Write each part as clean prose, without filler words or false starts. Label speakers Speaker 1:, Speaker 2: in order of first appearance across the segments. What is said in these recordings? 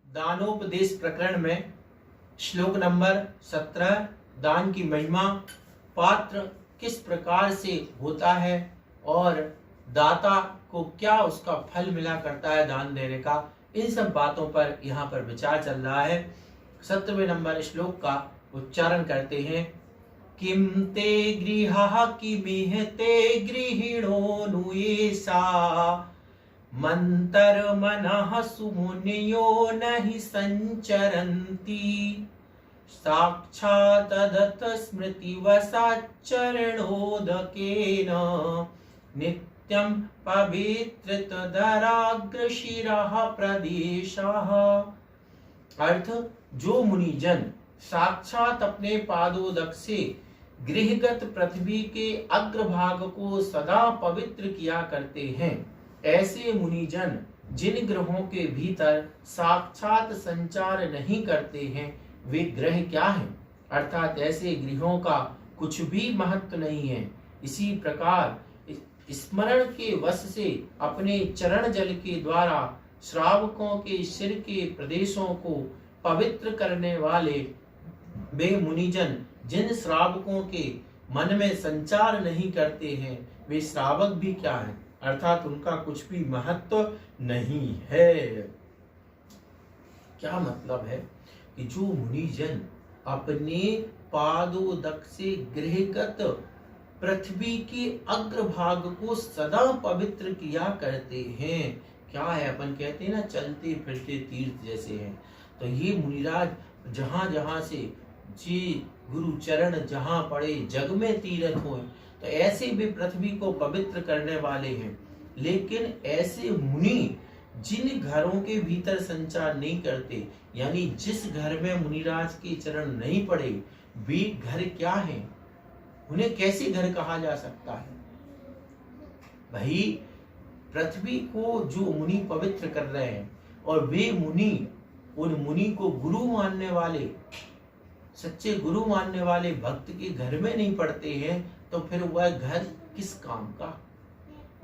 Speaker 1: दानोपदेश प्रकरण में श्लोक नंबर 17 दान की महिमा, पात्र किस प्रकार से होता है और दाता को क्या उसका फल मिला करता है दान देने का, इन सब बातों पर यहाँ पर विचार चल रहा है। 17वें नंबर श्लोक का उच्चारण करते हैं। किम ते गृहः किमिह ते गृहिणो नुयेषा मंतर मनः सुमुनियो नहि संचरन्ति साक्षात् स्मृतिवशाच्चरणोदकेन नित्यं पवित्रतदराग्रशिरः प्रदेशः। अर्थ, जो मुनिजन साक्षात अपने पादोदक से गृहगत पृथ्वी के अग्रभाग को सदा पवित्र किया करते हैं, ऐसे मुनिजन जिन ग्रहों के भीतर साक्षात संचार नहीं करते हैं वे ग्रह क्या हैं, अर्थात ऐसे गृहों का कुछ भी महत्व नहीं है। इसी प्रकार स्मरण के वश से अपने चरण जल के द्वारा श्रावकों के सिर के प्रदेशों को पवित्र करने वाले वे मुनिजन जिन श्रावकों के मन में संचार नहीं करते हैं वे श्रावक भी क्या हैं, अर्थात उनका कुछ भी महत्व नहीं है। क्या मतलब है कि जो मुनिजन अपने पादोदक से गृहगत पृथ्वी के अग्रभाग को सदा पवित्र किया करते हैं, क्या है, अपन कहते हैं ना चलते फिरते तीर्थ जैसे हैं, तो ये मुनिराज जहां जहां से जी गुरु चरण जहां पड़े जग में तीर्थ हो, तो ऐसे भी पृथ्वी को पवित्र करने वाले हैं। लेकिन ऐसे मुनि जिन घरों के भीतर संचार नहीं करते, यानी जिस घर में मुनिराज के चरण नहीं पड़े, वे घर क्या हैं, उन्हें कैसे घर कहा जा सकता है। भाई पृथ्वी को जो मुनि पवित्र कर रहे हैं और वे मुनि उन मुनि को गुरु मानने वाले, सच्चे गुरु मानने वाले भक्त के घर में नहीं पड़ते हैं, तो फिर वह घर किस काम का,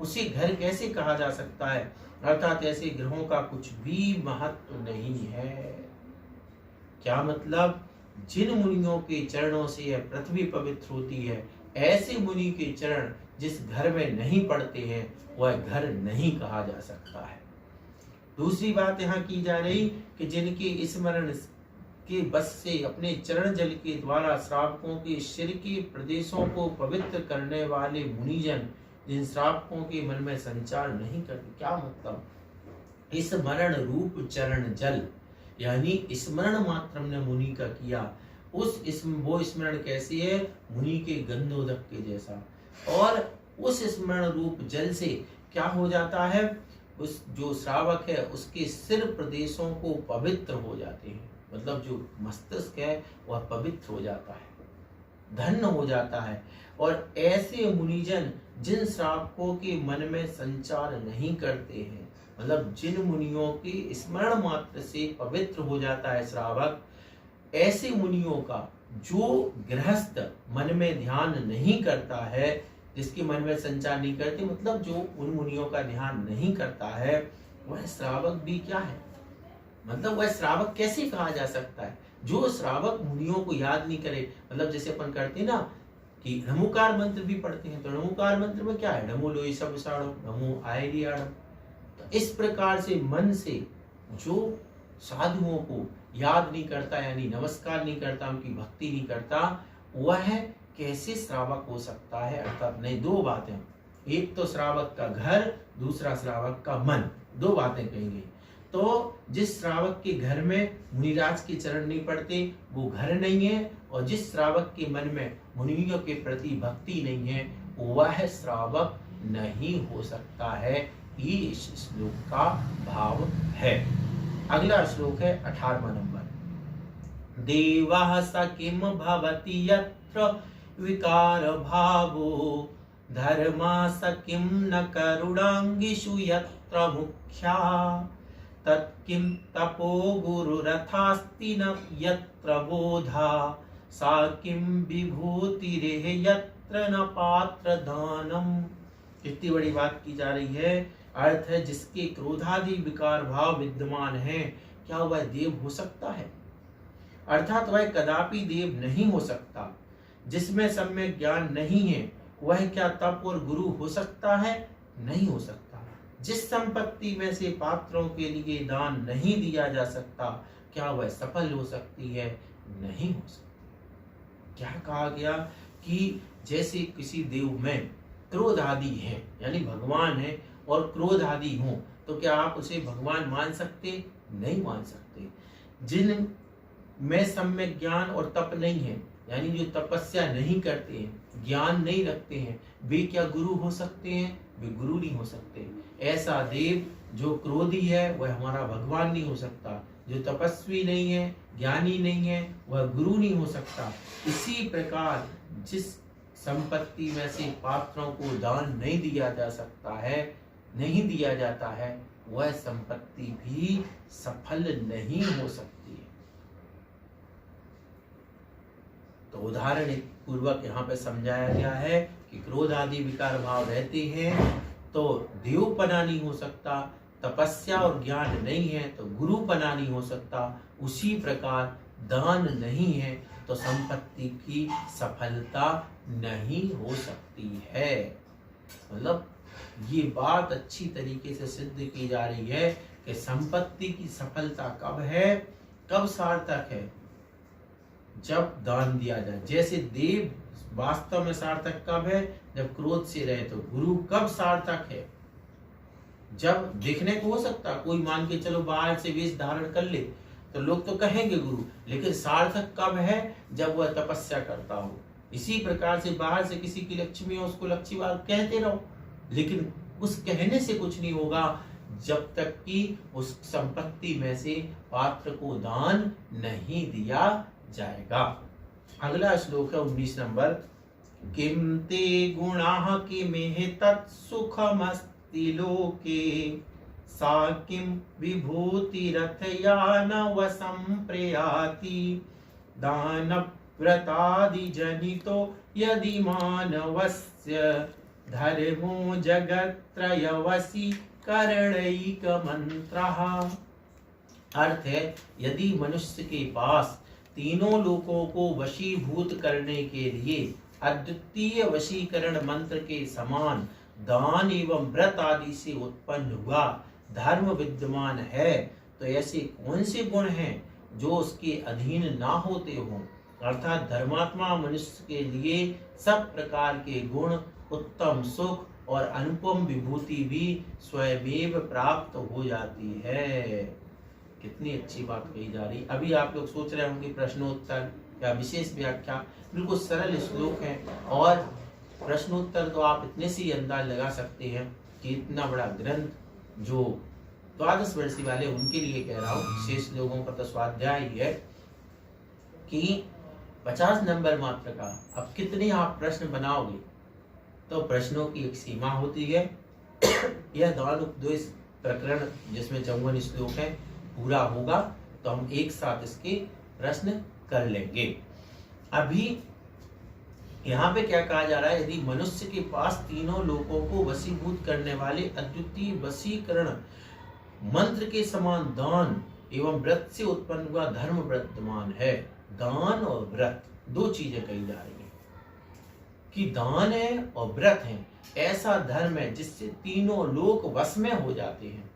Speaker 1: उसे घर कैसे कहा जा सकता है। अर्थात ऐसे ग्रहों का कुछ भी महत्व नहीं है। क्या मतलब, जिन मुनियों के चरणों से यह पृथ्वी पवित्र होती है, ऐसे मुनि के चरण जिस घर में नहीं पड़ते हैं वह घर नहीं कहा जा सकता है। दूसरी बात यहाँ की जा रही कि जिनके स्मरण के बस से अपने चरण जल के द्वारा श्रावकों के सिर के प्रदेशों को पवित्र करने वाले मुनिजन जिन श्रावकों के मन में संचार नहीं करते, क्या मतलब, स्मरण रूप चरण जल, यानी स्मरण मात्र हमने मुनि का किया, वो स्मरण कैसी है, मुनि के गंधोदक के जैसा, और उस स्मरण रूप जल से क्या हो जाता है, उस जो श्रावक है उसके सिर प्रदेशों को पवित्र हो जाते हैं, मतलब जो मस्तिष्क है वह पवित्र हो जाता है, धन्य हो जाता है। और ऐसे मुनिजन जिन श्रावकों के मन में संचार नहीं करते हैं, मतलब जिन मुनियों के स्मरण मात्र से पवित्र हो जाता है श्रावक, ऐसे मुनियों का जो गृहस्थ मन में ध्यान नहीं करता है, जिसके मन में संचार नहीं करते, मतलब जो उन मुनियों का ध्यान नहीं करता है, वह श्रावक भी क्या है, मतलब वह श्रावक कैसे कहा जा सकता है। जो श्रावक मुनियों को याद नहीं करे, मतलब जैसे अपन करते ना कि नमोकार मंत्र भी पढ़ते हैं, तो नमोकार मंत्र में क्या है, नमो लोई सब साड़ो नमो आयरियाड़म, तो इस प्रकार से मन से जो साधुओं को याद नहीं करता, यानी नमस्कार नहीं करता, उनकी भक्ति नहीं करता, वह कैसे श्रावक हो सकता है। अर्थात नहीं, दो बातें, एक तो श्रावक का घर, दूसरा श्रावक का मन, दो बातें कही गई। तो जिस श्रावक के घर में मुनिराज के चरण नहीं पड़ते वो घर नहीं है, और जिस श्रावक के मन में मुनियों के प्रति भक्ति नहीं है वह श्रावक नहीं हो सकता है। ये इस श्लोक का भाव है। अगला श्लोक है 18वां नंबर। देवः स किम भवति यत्र विकार भावो धर्मा स किम न करुणांगिषु यत्र मुख्या तत्किं तपो गुरुरथास्ति न यत्र बोधा सा किं विभूतिरेह यत्र न पात्र दानम। इतनी बड़ी बात की जा रही है। अर्थ है जिसके क्रोधादि विकार भाव विद्यमान हैं, क्या वह देव हो सकता है? अर्थात वह कदापि देव नहीं हो सकता। जिसमें सम्यक ज्ञान नहीं है वह क्या तप और गुरु हो सकता है? नहीं हो सकता। जिस संपत्ति में से पात्रों के लिए दान नहीं दिया जा सकता, क्या वह सफल हो सकती है? नहीं हो सकती। क्या कहा गया कि जैसे किसी देव में क्रोध आदि है, यानी भगवान है और क्रोध आदि हो, तो क्या आप उसे भगवान मान सकते? नहीं मान सकते। जिन में सम्यक ज्ञान और तप नहीं है, यानी जो तपस्या नहीं करते हैं, ज्ञान नहीं रखते हैं, वे क्या गुरु हो सकते हैं? वे गुरु नहीं हो सकते। ऐसा देव जो क्रोधी है वह हमारा भगवान नहीं हो सकता। जो तपस्वी नहीं है, ज्ञानी नहीं है, वह गुरु नहीं हो सकता। इसी प्रकार जिस संपत्ति में से पात्रों को दान नहीं दिया जा सकता है, नहीं दिया जाता है, वह संपत्ति भी सफल नहीं हो सकती है। तो उदाहरण पूर्वक यहाँ पे समझाया गया है कि क्रोध आदि विकार भाव रहते हैं तो देवपना नहीं हो सकता, तपस्या और ज्ञान नहीं है तो गुरुपना नहीं हो सकता। उसी प्रकार दान नहीं है तो संपत्ति की सफलता नहीं हो सकती है। मतलब ये बात अच्छी तरीके से सिद्ध की जा रही है कि संपत्ति की सफलता कब है, कब सार्थक है? जब दान दिया जाए। जैसे देव वास्तव में सार्थक कब है? जब क्रोध से रहे। तो गुरु कब सार्थक है? जब देखने को हो सकता, कोई मान के चलो बाहर से वेश धारण कर ले तो लोग तो कहेंगे गुरु, लेकिन सार्थक कब है? जब वह तपस्या करता हो। इसी प्रकार से बाहर से किसी की लक्ष्मी हो, उसको लक्ष्मीवार कहते रहो, लेकिन उस कहने से कुछ नहीं होगा जब तक कि उस संपत्ति में से पात्र को दान नहीं दिया जाएगा। अगला श्लोक है 19 नंबर। किम ते गुणाः किमेह तत्सुखमस्ति लोके सा किम विभूतिरथया न संप्रयाति दान व्रतादि जनितो यदि मानवस्य धर्मो जगत्त्रयवसी करणैक मंत्रः। अर्थ है, यदि मनुष्य के पास तीनों लोकों को वशीभूत करने के लिए अद्वितीय वशीकरण मंत्र के समान दान एवं व्रत आदि से उत्पन्न हुआ धर्म विद्यमान है, तो ऐसे कौन से गुण हैं जो उसके अधीन ना होते हों? अर्थात धर्मात्मा मनुष्य के लिए सब प्रकार के गुण, उत्तम सुख और अनुपम विभूति भी स्वयमेव प्राप्त हो जाती है। कितनी अच्छी बात कही जा रही। अभी आप लोग सोच रहे होंगे प्रश्नोत्तर या विशेष व्याख्या, बिल्कुल सरल श्लोक है और प्रश्नोत्तर तो आप इतने से ही अंदाज लगा सकते हैं कि इतना बड़ा ग्रंथ जो द्वादश वर्षीय वाले उनके लिए कह रहा हूँ, शेष लोगों का तो स्वाध्याय ही है कि 50 नंबर मात्र का। अब कितने आप प्रश्न बनाओगे? तो प्रश्नों की एक सीमा होती है। यह दान उपदेश प्रकरण जिसमें 54 श्लोक है पूरा होगा तो हम एक साथ इसके प्रश्न कर लेंगे। अभी यहाँ पे क्या कहा जा रहा है? यदि मनुष्य के पास तीनों लोकों को वशीभूत करने वाले अद्वितीय वशीकरण मंत्र के समान दान एवं व्रत से उत्पन्न हुआ धर्म विद्यमान है। दान और व्रत दो चीजें कही जा रही हैं कि दान है और व्रत है ऐसा धर्म है जिससे तीनों लोक वश में हो जाते हैं।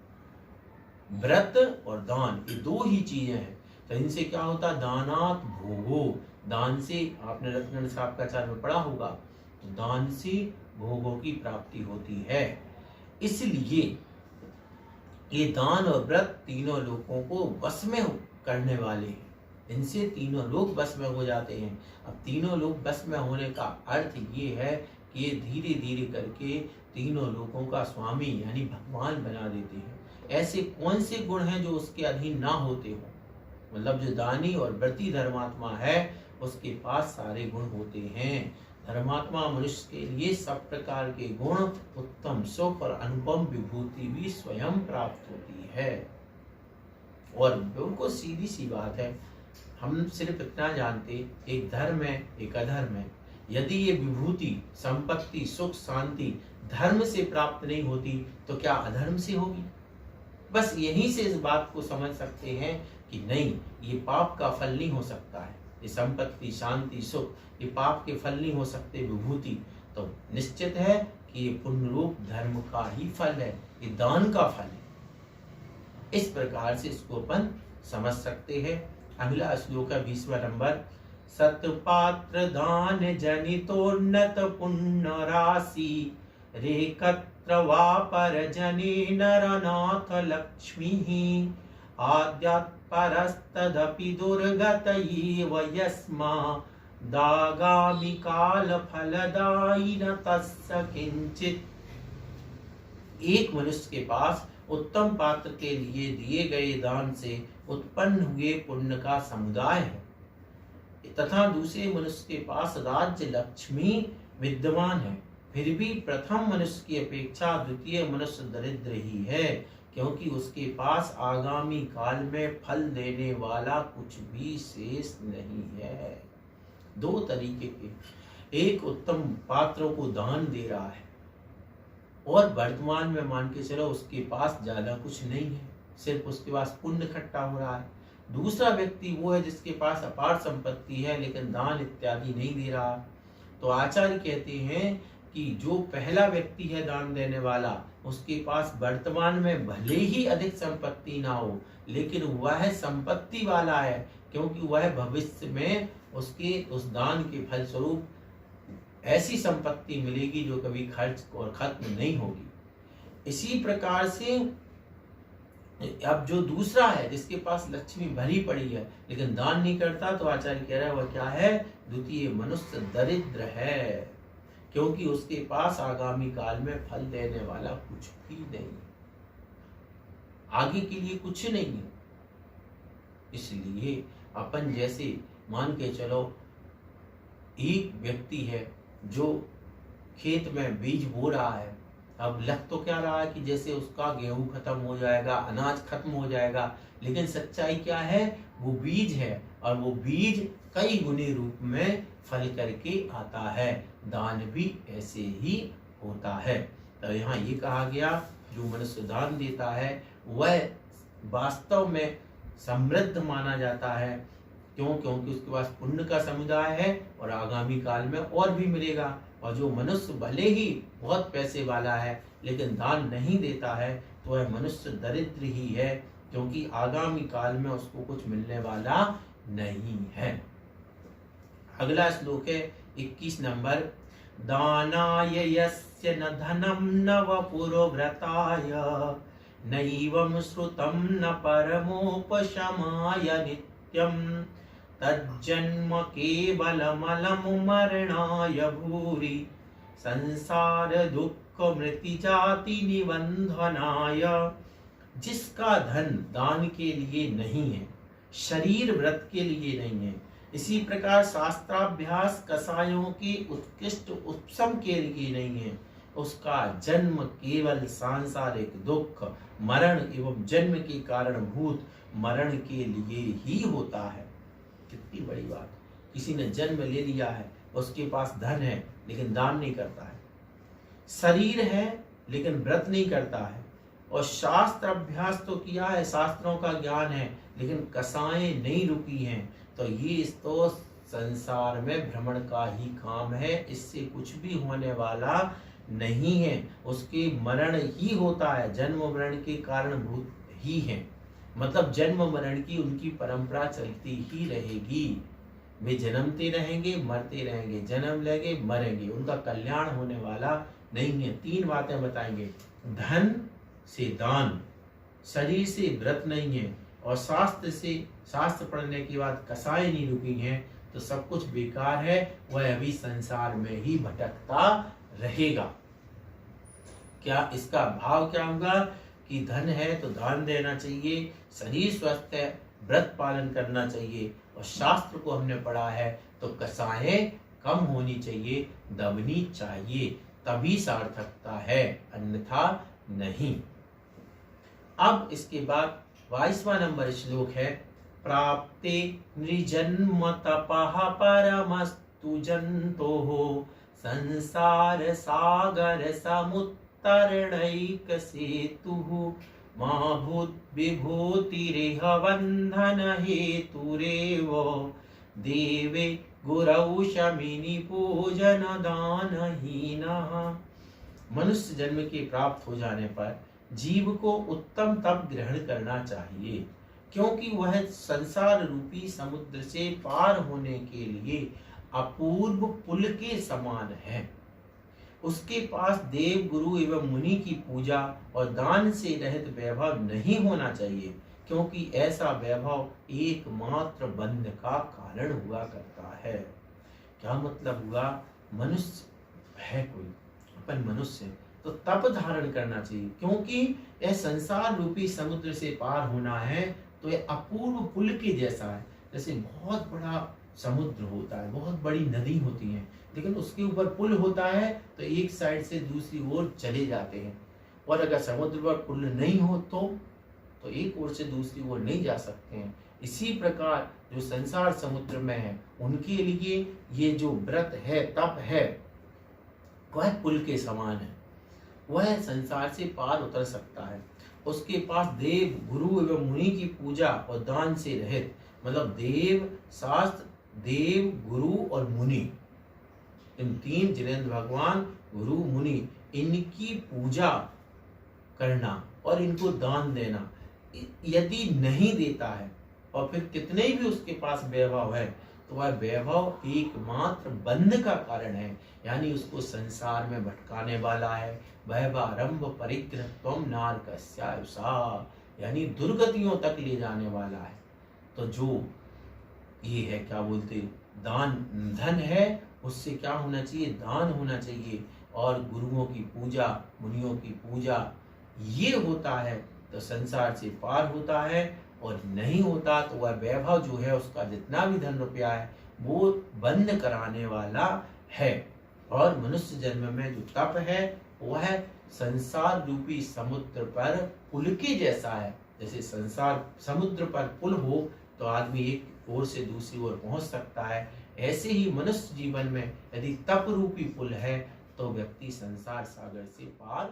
Speaker 1: व्रत और दान ये दो ही चीजें हैं। तो इनसे क्या होता? दानात भोगो, दान से आपने रत्न शास्त्राचार में पढ़ा होगा, तो दान से भोगों की प्राप्ति होती है। इसलिए ये दान और व्रत तीनों लोगों को वश में करने वाले हैं। इनसे तीनों लोग वश में हो जाते हैं। अब तीनों लोग वश में होने का अर्थ ये है कि ये धीरे धीरे करके तीनों लोगों का स्वामी यानी भगवान बना देते हैं। ऐसे कौन से गुण हैं जो उसके अधीन ना होते हो? मतलब जो दानी और व्रती धर्मात्मा है उसके पास सारे गुण होते हैं। धर्मात्मा मनुष्य के लिए सब प्रकार के गुण, उत्तम सुख और अनुपम विभूति भी स्वयं प्राप्त होती है। और बिल्कुल सीधी सी बात है, हम सिर्फ इतना जानते एक धर्म है एक अधर्म है। यदि ये विभूति, संपत्ति, सुख, शांति धर्म से प्राप्त नहीं होती तो क्या अधर्म से होगी? बस यहीं से इस बात को समझ सकते हैं कि नहीं, ये पाप का फल नहीं हो सकता है, ये संपत्ति, शांति, सुख, ये पाप के फल नहीं हो सकते, विभूति। तो निश्चित है कि ये पुण्य रूप धर्म का ही फल है, ये दान का फल है। इस प्रकार से इसको अपन समझ सकते हैं। अगला श्लोक है 20वां नंबर। सतपात्र दान जनितोन्नत पुण्य राशि रेकत्र वापर जने नरनाथ लक्ष्मी आद्यात् परस्तदपि दुर्गत एव यस्मा दागामि काल फलदायि न तस्य किंचित। एक मनुष्य के पास उत्तम पात्र के लिए दिए गए दान से उत्पन्न हुए पुण्य का समुदाय है, तथा दूसरे मनुष्य के पास राज्य लक्ष्मी विद्यमान है, फिर भी प्रथम मनुष्य की अपेक्षा द्वितीय मनुष्य दरिद्र ही है, क्योंकि उसके पास आगामी काल में फल देने वाला कुछ भी शेष नहीं है। दो तरीके के, एक उत्तम पात्रों को दान दे रहा है और वर्तमान में मान के चलो उसके पास ज्यादा कुछ नहीं है, सिर्फ उसके पास पुण्य इकट्ठा हो रहा है। दूसरा व्यक्ति वो है जिसके पास अपार संपत्ति है लेकिन दान इत्यादि नहीं दे रहा। तो आचार्य कहते हैं कि जो पहला व्यक्ति है दान देने वाला, उसके पास वर्तमान में भले ही अधिक संपत्ति ना हो, लेकिन वह संपत्ति वाला है, क्योंकि वह भविष्य में उसके उस दान के फलस्वरूप ऐसी संपत्ति मिलेगी जो कभी खर्च और खत्म नहीं होगी। इसी प्रकार से अब जो दूसरा है जिसके पास लक्ष्मी भरी पड़ी है लेकिन दान नहीं करता, तो आचार्य कह रहा है वह क्या है? द्वितीय मनुष्य दरिद्र है, क्योंकि उसके पास आगामी काल में फल देने वाला कुछ भी नहीं, आगे के लिए कुछ नहीं है। इसलिए अपन जैसे मान के चलो एक व्यक्ति है जो खेत में बीज बो रहा है, अब लग तो क्या रहा है कि जैसे उसका गेहूं खत्म हो जाएगा, अनाज खत्म हो जाएगा, लेकिन सच्चाई क्या है? वो बीज है और वो बीज कई गुने रूप में फल करके आता है। दान भी ऐसे ही होता है। तो यहाँ ये कहा गया जो मनुष्य दान देता है वह वास्तव में समृद्ध माना जाता है। क्यों? क्योंकि उसके पास पुण्य का समुदाय है और आगामी काल में और भी मिलेगा। और जो मनुष्य भले ही बहुत पैसे वाला है लेकिन दान नहीं देता है तो वह मनुष्य दरिद्र ही है, क्योंकि आगामी काल में उसको कुछ मिलने वाला नहीं है। अगला श्लोक है 21 नंबर। दानाय यस्य न धनम न वपुर्व्रताय नैवं श्रुतं न परमोपशमाय नित्यं तज्जन्म केवलमलं मरणाय भूरि संसार दुख मृति जाति निबंधनाय। जिसका धन दान के लिए नहीं है, शरीर व्रत के लिए नहीं है, इसी प्रकार शास्त्राभ्यास कसायों की उत्कृष्ट उपशम के लिए नहीं है, उसका जन्म केवल सांसारिक दुख, मरण एवं जन्म के कारणभूत मरण के लिए ही होता है। कितनी बड़ी बात! किसी ने जन्म ले लिया है, उसके पास धन है लेकिन दान नहीं करता है, शरीर है लेकिन व्रत नहीं करता है, और शास्त्र अभ्यास तो किया है, शास्त्रों का ज्ञान है, लेकिन कसाएं नहीं रुकी हैं, तो ये तो संसार में भ्रमण का ही काम है, इससे कुछ भी होने वाला नहीं है। उसके मरण ही होता है, जन्म मरण के कारणभूत ही है, मतलब जन्म मरण की उनकी परंपरा चलती ही रहेगी। वे जन्मते रहेंगे, मरते रहेंगे, जन्म लेंगे, मरेंगे, उनका कल्याण होने वाला नहीं है। 3 बातें बताएंगे। धन से दान, शरीर से व्रत नहीं है, और शास्त्र पढ़ने के बाद कसाई नहीं रुकी हैं, तो सब कुछ बेकार है, वह अभी संसार में ही भटकता रहेगा। क्या इसका भाव क्या होगा कि धन है तो दान देना चाहिए, शरीर स्वस्थ है व्रत पालन करना चाहिए, और शास्त्र को हमने पढ़ा है तो कसाएं कम होनी चाहिए, दबनी चाहिए, तभी सार्थकता है, अन्यथा नहीं। अब इसके बाद 22वां नंबर श्लोक है। प्राप्ते नृजन्म तपः परमस्तु जन्तोः संसार सागर समुत्तरणैक सेतुः महाभूत विभूतिरेह बंधन हेतुरेव देवे गुरौ शमिनी पूजन दानहीनः। मनुष्य जन्म के प्राप्त हो जाने पर जीव को उत्तम तप ग्रहण करना चाहिए, क्योंकि वह संसार रूपी समुद्र से पार होने के लिए अपूर्व पुल के समान है। उसके पास देव गुरु एवं मुनि की पूजा और दान से रहित वैभव नहीं होना चाहिए, क्योंकि ऐसा वैभव एकमात्र बंध का कारण हुआ करता है। क्या मतलब हुआ? मनुष्य है कोई, अपन मनुष्य, तो तप धारण करना चाहिए, क्योंकि यह संसार रूपी समुद्र से पार होना है तो यह अपूर्व पुल के जैसा है। जैसे बहुत बड़ा समुद्र होता है, बहुत बड़ी नदी होती है, लेकिन उसके ऊपर पुल होता है तो एक साइड से दूसरी ओर चले जाते हैं। और अगर समुद्र पर पुल नहीं हो तो एक ओर से दूसरी ओर नहीं जा सकते हैं। इसी प्रकार जो संसार समुद्र में है उनके लिए ये जो व्रत है, तप है, वह पुल के समान है। वह संसार से पार उतर सकता है। उसके पास देव गुरु एवं मुनि की पूजा और दान से रहित, मतलब देव, शास्त्र, देव, गुरु और मुनि, इन तीन जिनेंद्र भगवान, गुरु, मुनि, इनकी पूजा करना और इनको दान देना। यदि नहीं देता है और फिर कितने भी उसके पास वैभव है तो वह वैभव एकमात्र बंध का कारण है, यानी उसको संसार में भटकाने वाला है। वैभारंभ परिग्रह त्वम नारकस्यायुषा, यानी दुर्गतियों तक ले जाने वाला है। तो जो ये है, क्या बोलते, दान, धन है, उससे क्या होना चाहिए? दान होना चाहिए। और गुरुओं की पूजा, मुनियों की पूजा, ये होता है तो संसार से पार होता है, और नहीं होता तो वह वैभव जो है, उसका जितना भी धन रुपया है, वो बंद कराने वाला है। और मनुष्य जन्म में जो तप है वह संसार रूपी समुद्र पर पुल के जैसा है। जैसे संसार समुद्र पर पुल हो तो आदमी एक ओर से दूसरी ओर पहुंच सकता है, ऐसे ही मनुष्य जीवन में यदि तप रूपी पुल है तो व्यक्ति संसार सागर से पार